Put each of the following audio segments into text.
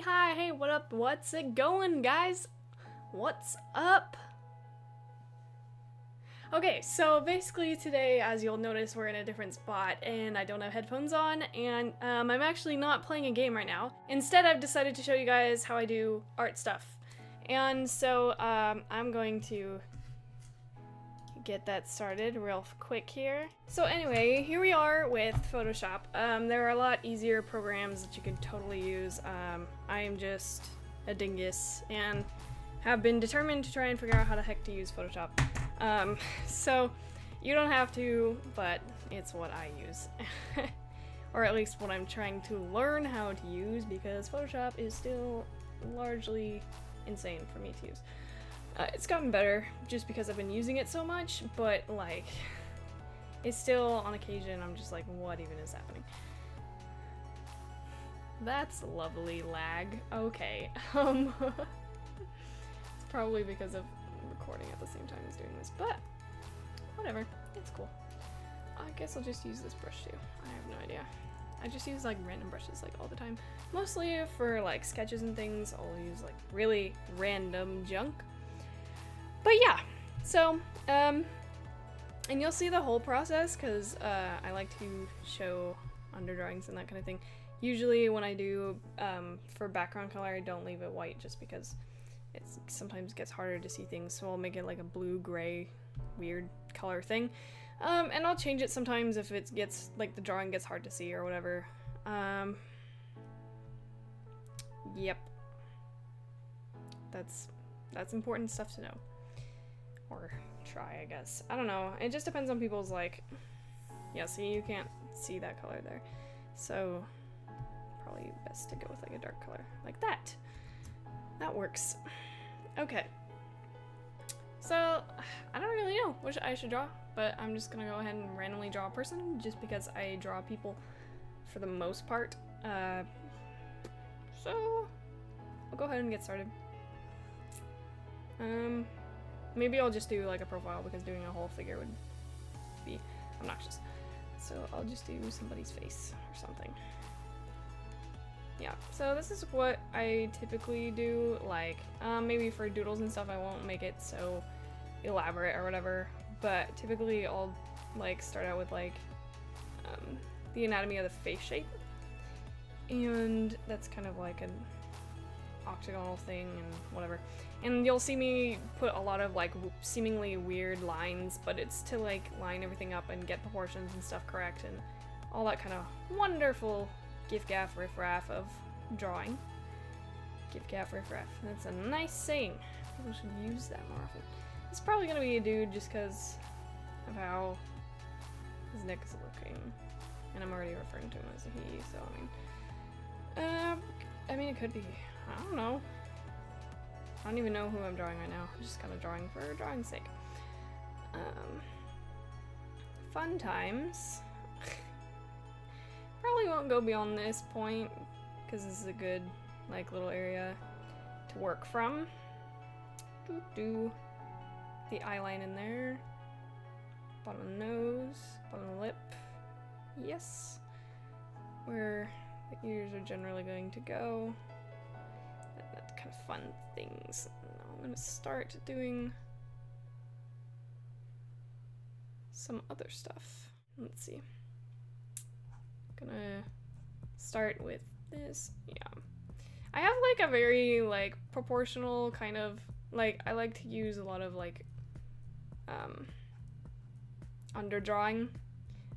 hi, hey, what up? What's it going, guys? What's up? Okay, so basically today, as you'll notice, we're in a different spot and I don't have headphones on, and I'm actually not playing a game right now. Instead, I've decided to show you guys how I do art stuff. And so I'm going to get that started real quick here. So anyway, here we are with Photoshop. There are a lot easier programs that you can totally use. I am just a dingus and have been determined to try and figure out how the heck to use Photoshop. So you don't have to, but it's what I use. Or at least what I'm trying to learn how to use, because Photoshop is still largely insane for me to use. It's gotten better just because I've been using it so much, but like, it's still on occasion I'm just like, what even is happening? That's lovely lag. Okay. It's probably because of recording at the same time as doing this, but whatever, it's cool. I guess I'll just use this brush too. I have no idea. I just use like random brushes like all the time. Mostly for like sketches and things, I'll use like really random junk. But yeah, so, and you'll see the whole process because I like to show underdrawings and that kind of thing. Usually when I do for background color, I don't leave it white just because it sometimes gets harder to see things, so I'll make it like a blue-gray weird color thing. And I'll change it sometimes if it gets, like the drawing gets hard to see or whatever. Yep. That's important stuff to know. Or try, I guess. I don't know. It just depends on people's, like... Yeah, see, you can't see that color there. So, probably best to go with, like, a dark color. Like that. That works. Okay. So, I don't really know what I should draw, but I'm just gonna go ahead and randomly draw a person, just because I draw people for the most part. So, I'll go ahead and get started. Maybe I'll just do like a profile because doing a whole figure would be obnoxious. So I'll just do somebody's face or something. Yeah, so this is what I typically do, like, maybe for doodles and stuff I won't make it so elaborate or whatever, but typically I'll like start out with like the anatomy of the face shape, and that's kind of like an octagonal thing and whatever. And you'll see me put a lot of like seemingly weird lines, but it's to like line everything up and get proportions and stuff correct and all that kind of wonderful gif gaff riff raff of drawing. Gif gaff riff raff. That's a nice saying. People should use that more often. It's probably gonna be a dude just because of how his neck is looking. And I'm already referring to him as a he, so I mean it could be, I don't know. I don't even know who I'm drawing right now. I'm just kind of drawing for drawing's sake. Fun times. Probably won't go beyond this point because this is a good like little area to work from. Do the eye line in there. Bottom of the nose, bottom of the lip. Yes. Where the ears are generally going to go. That kind of fun things. Now I'm gonna start doing some other stuff. Let's see. Gonna start with this. Yeah. I have like a very like proportional kind of like, I like to use a lot of like underdrawing.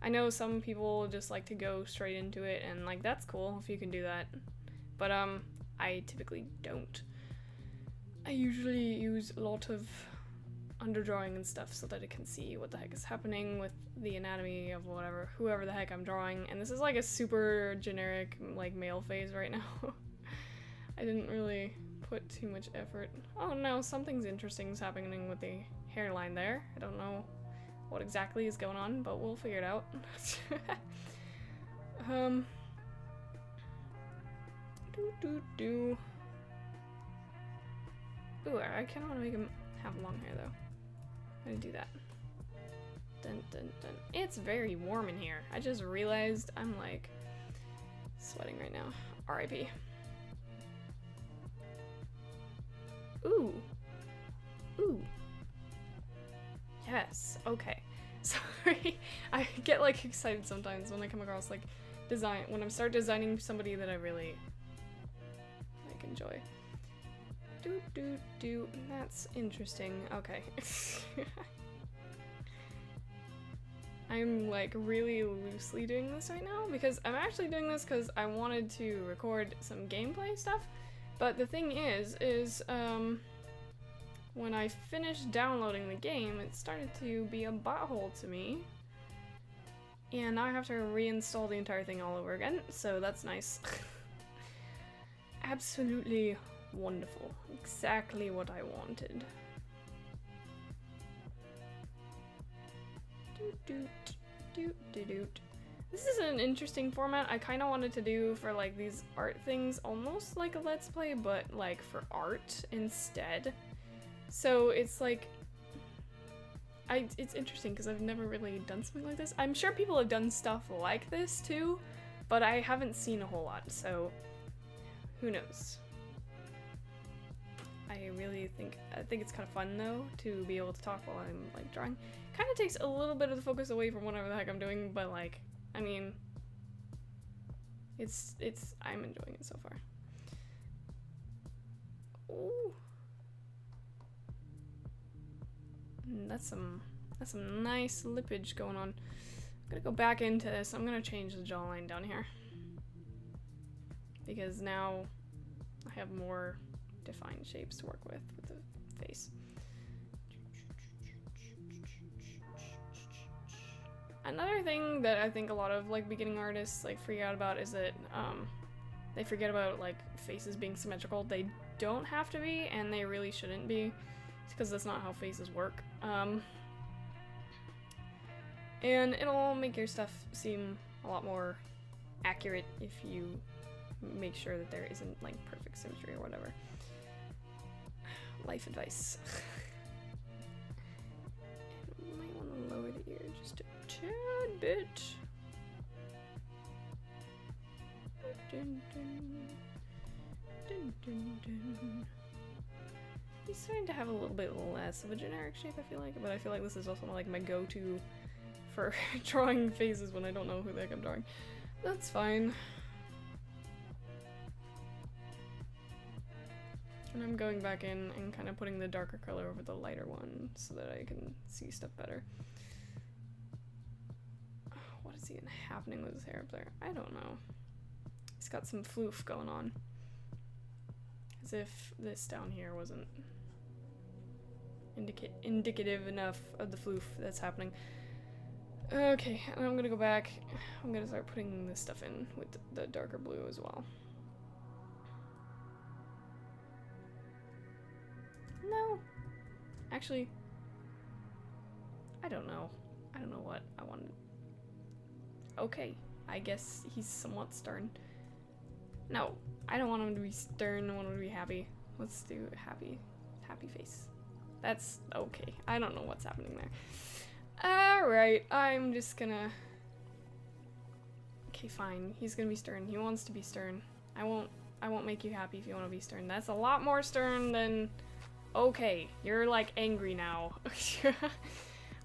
I know some people just like to go straight into it, and like that's cool if you can do that. But I typically don't. I usually use a lot of underdrawing and stuff so that I can see what the heck is happening with the anatomy of whoever the heck I'm drawing. And this is like a super generic like male face right now. I didn't really put too much effort. Oh no, something's interesting is happening with the hairline there. I don't know what exactly is going on, but we'll figure it out. Ooh, I kind of want to make him have long hair though. I'm gonna do that. Dun dun dun. It's very warm in here. I just realized I'm like sweating right now. R.I.P. Ooh. Ooh. Yes. Okay. Sorry. I get like excited sometimes when I come across like when I start designing somebody that I really like enjoy. That's interesting. Okay. I'm like really loosely doing this right now because I'm actually doing this because I wanted to record some gameplay stuff. But the thing is when I finished downloading the game, it started to be a butthole to me. And now I have to reinstall the entire thing all over again, so that's nice. Absolutely wonderful. Exactly what I wanted. This is an interesting format. I kind of wanted to do for like these art things, almost like a Let's Play, but like for art instead. So it's like, it's interesting because I've never really done something like this. I'm sure people have done stuff like this too, but I haven't seen a whole lot, so who knows. I think it's kind of fun though to be able to talk while I'm like drawing. Kind of takes a little bit of the focus away from whatever the heck I'm doing, but like, I mean, I'm enjoying it so far. Ooh. That's some nice lippage going on. I'm gonna go back into this. I'm gonna change the jawline down here because now I have more defined shapes to work with the face. Another thing that I think a lot of like beginning artists like freak out about is that they forget about like faces being symmetrical. They don't have to be, and they really shouldn't be, because that's not how faces work. And it'll make your stuff seem a lot more accurate if you make sure that there isn't like perfect symmetry or whatever. Life advice. And you might want to lower the ear just a tad bit. He's starting to have a little bit less of a generic shape, I feel like, but I feel like this is also like my go-to for drawing faces when I don't know who the heck I'm drawing. That's fine. And I'm going back in and kind of putting the darker color over the lighter one so that I can see stuff better. What is even happening with his hair up there? I don't know. He's got some floof going on. As if this down here wasn't indicative enough of the floof that's happening. Okay, and I'm gonna go back. I'm gonna start putting this stuff in with the darker blue as well. No. Actually, I don't know. I don't know what I wanted. Okay, I guess he's somewhat stern. No, I don't want him to be stern, I want him to be happy. Let's do happy face. That's okay. I don't know what's happening there. Alright, I'm just gonna... Okay, fine. He's gonna be stern. He wants to be stern. I won't make you happy if you want to be stern. That's a lot more stern than... Okay, you're like angry now.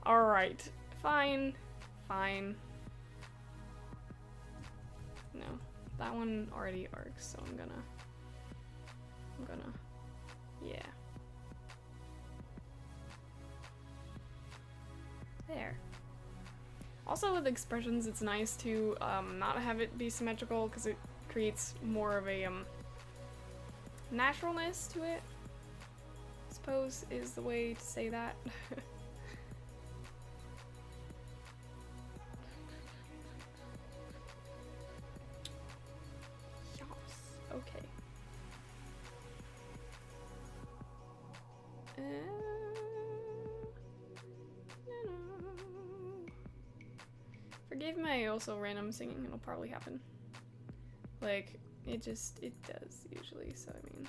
Alright. Fine. Fine. No. That one already arcs, so I'm gonna... Yeah. There. Also with expressions, it's nice to not have it be symmetrical because it creates more of a naturalness to it, I suppose is the way to say that. Okay. Forgive my also random singing, it'll probably happen. Like, it does usually, so I mean.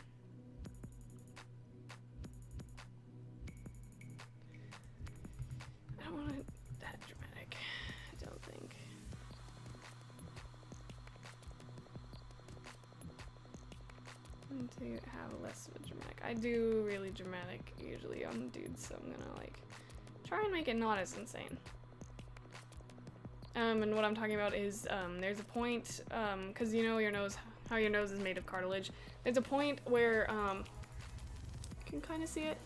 I don't want it that dramatic, I don't think. going to have less of a dramatic. I do really dramatic usually on dudes, so I'm gonna like try and make it not as insane. And what I'm talking about is there's a point, because you know how your nose is made of cartilage. There's a point where you can kind of see it,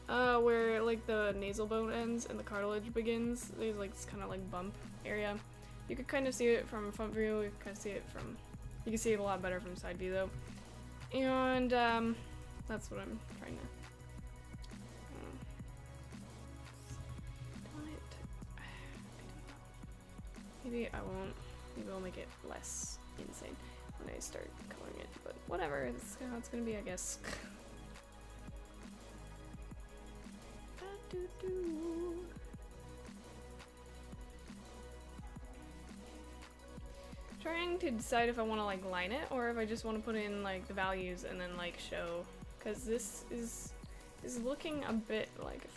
where like the nasal bone ends and the cartilage begins. There's like this kind of like bump area. You can kind of see it from front view. You can see it from. You can see it a lot better from side view though. And that's what I'm trying to. Maybe I won't. Maybe I'll make it less insane when I start coloring it. But whatever. It's how it's gonna be, I guess. Trying to decide if I want to like line it or if I just want to put in like the values and then like show, because this is looking a bit like a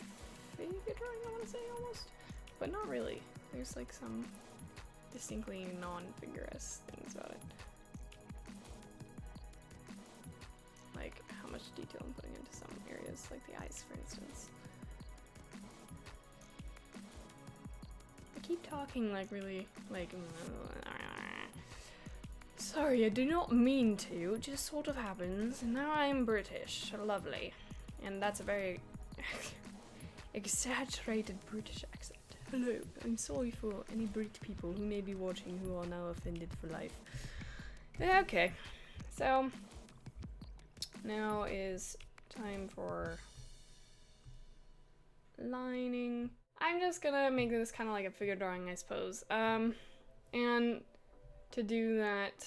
figure drawing, I want to say, almost, but not really. There's like some distinctly non-figurous things about it, like how much detail I'm putting into some areas, like the eyes, for instance. I keep talking like really like. Sorry, I do not mean to, it just sort of happens. And now I'm British. Lovely. And that's a very exaggerated British accent. Hello, I'm sorry for any Brit people who may be watching who are now offended for life. Yeah, okay, so now is time for lining. I'm just gonna make this kind of like a figure drawing, I suppose. And to do that,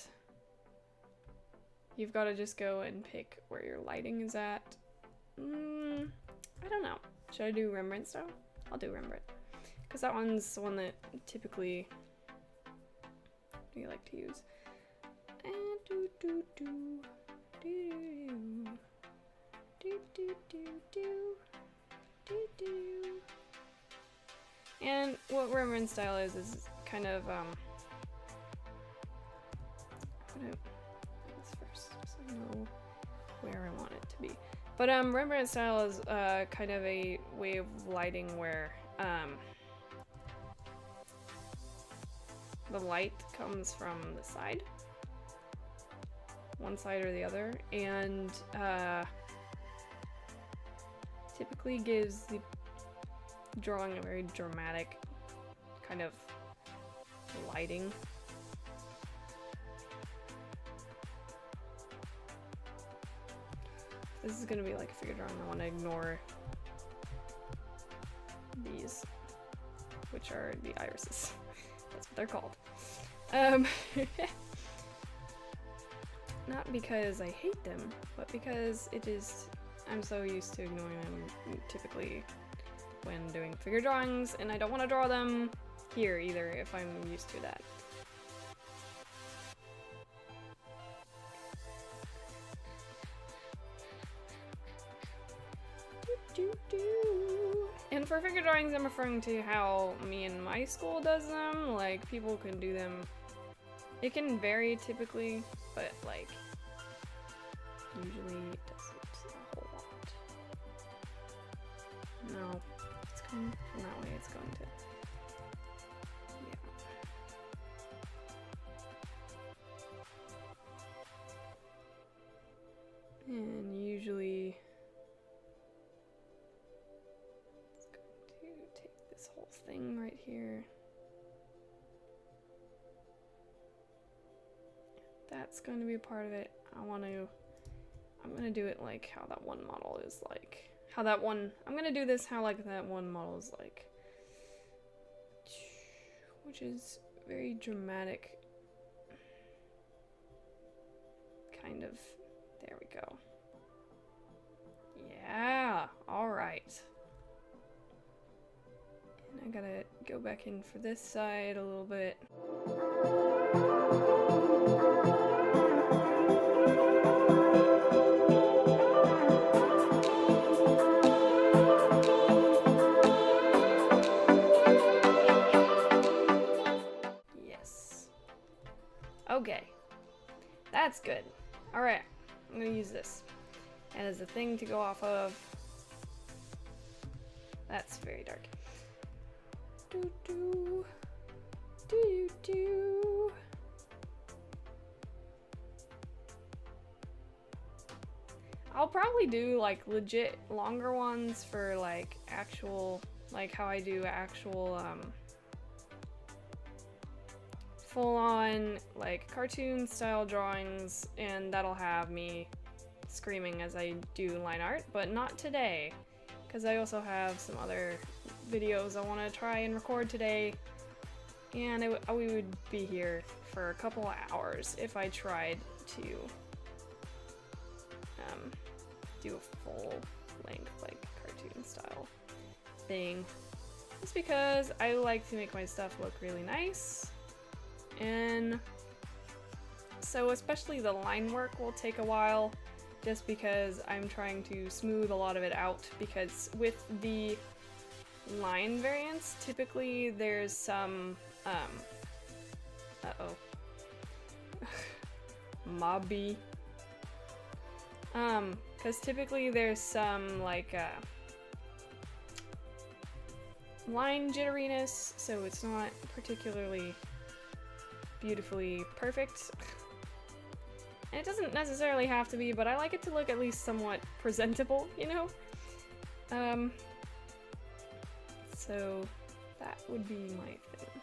you've got to just go and pick where your lighting is at. I don't know. Should I do Rembrandt style? I'll do Rembrandt, because that one's the one that typically we like to use. And what Rembrandt style is kind of I'm gonna do this first so I know where I want it to be. But Rembrandt style is kind of a way of lighting where the light comes from the side, one side or the other, and typically gives the drawing a very dramatic kind of lighting. This is gonna be like a figure drawing. I want to ignore these, which are the irises. That's what they're called. Not because I hate them, but because it is. I'm so used to ignoring them typically when doing figure drawings, and I don't want to draw them here either if I'm used to that. And for figure drawings, I'm referring to how me and my school does them. Like, people can do them. It can vary typically, but like, usually it doesn't a whole lot. No, it's coming from that way, it's going to. Yeah. And usually, whole thing right here. That's going to be a part of it. I'm going to do it like how that one model is like. I'm going to do this how like that one model is like. Which is very dramatic. Kind of. There we go. Yeah, alright. I gotta go back in for this side a little bit. Yes. Okay. That's good. Alright. I'm I'm gonna use this as a thing to go off of. That's very dark. Do do do do. I'll probably do like legit longer ones for like actual, like how I do actual full-on like cartoon style drawings, and that'll have me screaming as I do line art, but not today, because I also have some other videos I want to try and record today, and we would be here for a couple of hours if I tried to do a full-length like cartoon style thing. Just because I like to make my stuff look really nice, and so especially the line work will take a while, just because I'm trying to smooth a lot of it out, because with the line variants, typically there's some, uh-oh. Mobby. Because typically there's some, like, line jitteriness, so it's not particularly beautifully perfect. And it doesn't necessarily have to be, but I like it to look at least somewhat presentable, you know? So that would be my thing.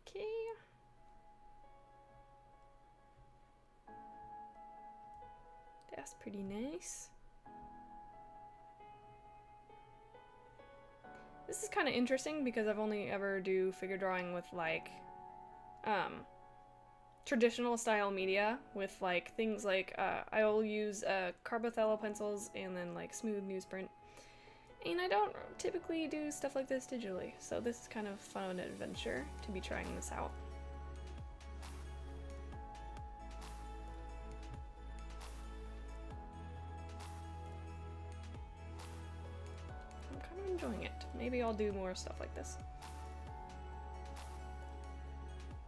Okay. That's pretty nice. This is kind of interesting because I've only ever do figure drawing with like traditional style media, with like things like I'll use Carbothello pencils and then like smooth newsprint, and I don't typically do stuff like this digitally, so this is kind of fun of an adventure to be trying this out. I'm kind of enjoying it. Maybe I'll do more stuff like this.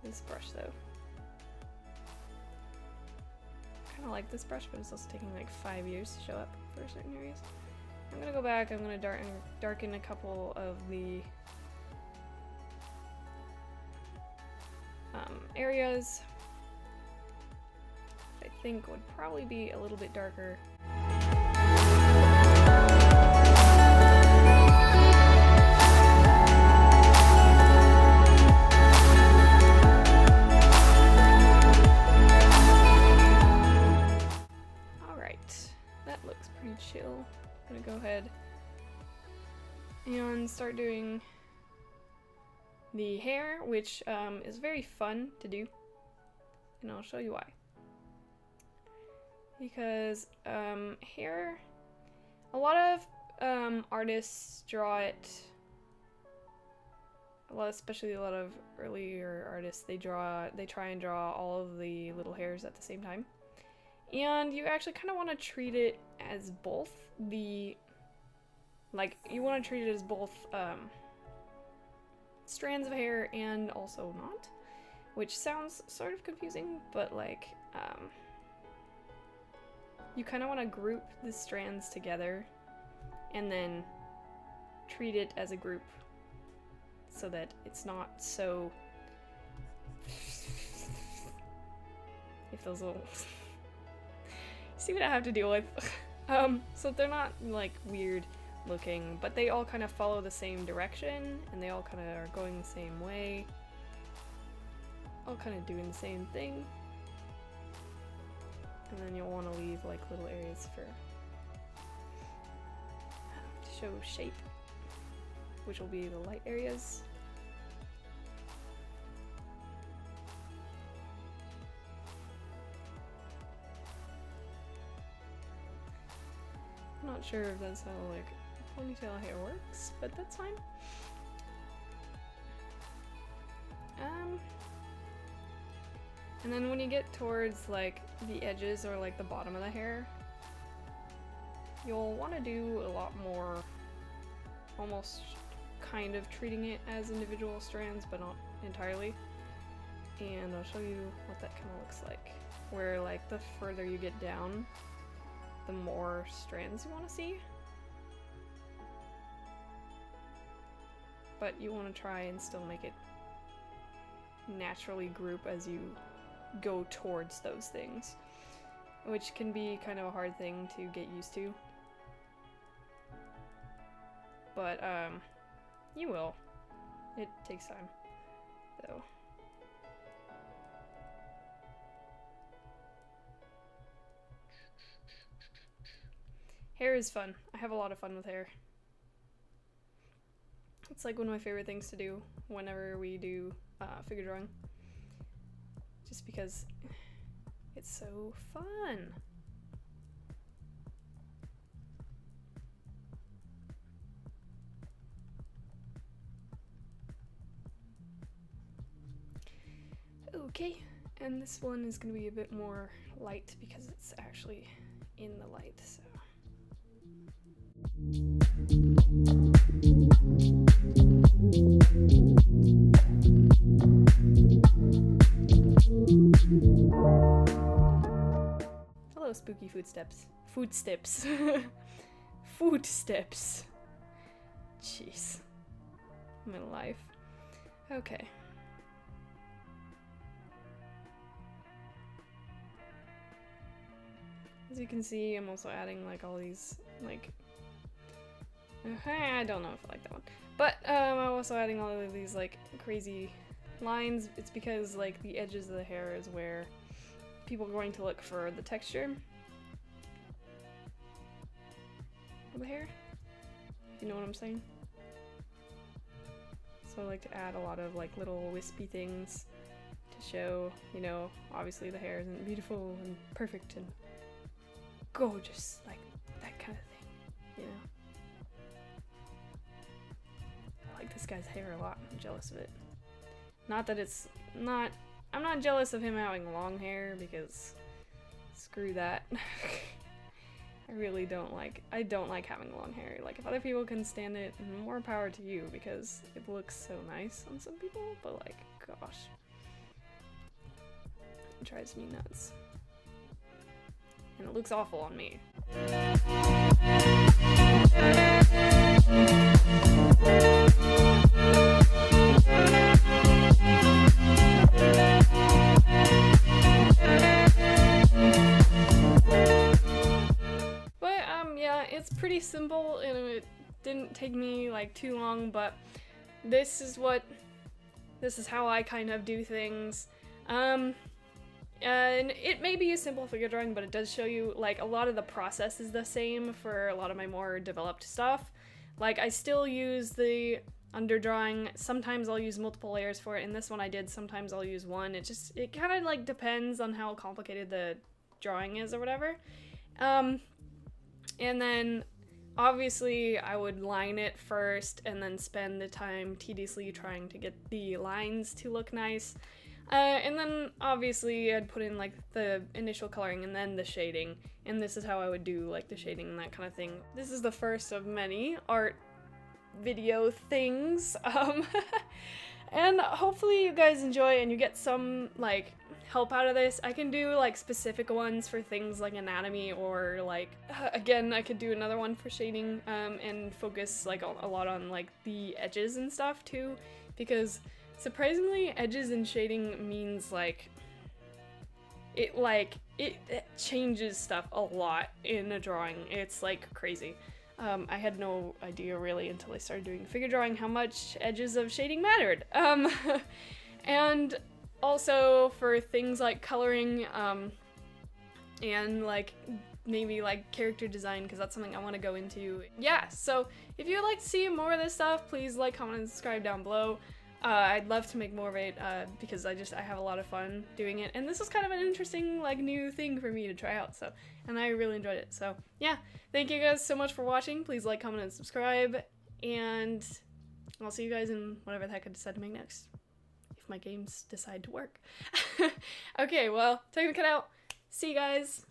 This brush though. I like this brush, but it's also taking like 5 years to show up for certain areas. I'm gonna go back, I'm gonna darken a couple of the areas I think would probably be a little bit darker. Chill. I'm gonna go ahead and start doing the hair, which is very fun to do, and I'll show you why. Because hair, a lot of artists draw it. Especially a lot of earlier artists, they try and draw all of the little hairs at the same time. And you actually kind of want to treat it as both you want to treat it as both strands of hair and also not, which sounds sort of confusing, but like you kind of want to group the strands together and then treat it as a group so that it's not so if those little see what I have to deal with. So they're not like weird looking, but they all kind of follow the same direction, and they all kind of are going the same way. All kind of doing the same thing. And then you'll want to leave like little areas for to show shape, which will be the light areas. I'm not sure if that's how like ponytail hair works, but that's fine. And then when you get towards like the edges or like the bottom of the hair, you'll want to do a lot more, almost kind of treating it as individual strands, but not entirely. And I'll show you what that kind of looks like. where like the further you get down, the more strands you want to see. But you want to try and still make it naturally group as you go towards those things, which can be kind of a hard thing to get used to. But you will. It takes time, though. Hair is fun. I have a lot of fun with hair. It's like one of my favorite things to do whenever we do figure drawing. Just because it's so fun. Okay, and this one is going to be a bit more light because it's actually in the light, so. Hello, spooky footsteps. Footsteps. Footsteps. Jeez. My life. Okay. As you can see, I'm also adding like all these like I don't know if I like that one. But I'm also adding all of these like crazy lines. It's because like the edges of the hair is where people are going to look for the texture of the hair. You know what I'm saying? So I like to add a lot of like little wispy things to show, you know, obviously the hair isn't beautiful and perfect and gorgeous, like that kind of thing, you know? I like this guy's hair a lot. I'm jealous of it. Not that it's not... I'm not jealous of him having long hair, because screw that. I really don't like... I don't like having long hair. Like, if other people can stand it, more power to you, because it looks so nice on some people, but like, gosh. It drives me nuts. And it looks awful on me. Yeah, it's pretty simple and it didn't take me like too long, but this is how I kind of do things. And it may be a simple figure drawing, but it does show you, like, a lot of the process is the same for a lot of my more developed stuff. Like, I still use the underdrawing. Sometimes I'll use multiple layers for it. In this one I did. Sometimes I'll use one. It kind of, like, depends on how complicated the drawing is or whatever. And then, obviously, I would line it first and then spend the time tediously trying to get the lines to look nice. And then obviously I'd put in like the initial coloring and then the shading, and this is how I would do like the shading and that kind of thing. This is the first of many art video things, and hopefully you guys enjoy and you get some like help out of this. I can do like specific ones for things like anatomy, or like again I could do another one for shading, and focus like a lot on like the edges and stuff too, because surprisingly, edges and shading means it changes stuff a lot in a drawing. It's like crazy. I had no idea really until I started doing figure drawing how much edges of shading mattered. And also for things like coloring, and like maybe like character design, because that's something I want to go into. Yeah, so if you'd like to see more of this stuff, please like, comment, and subscribe down below. I'd love to make more of it, because I have a lot of fun doing it, and this is kind of an interesting, like, new thing for me to try out, so, and I really enjoyed it, so, yeah, thank you guys so much for watching. Please like, comment, and subscribe, and I'll see you guys in whatever the heck I decide to make next, if my games decide to work. Okay, well, taking the cut out, see you guys!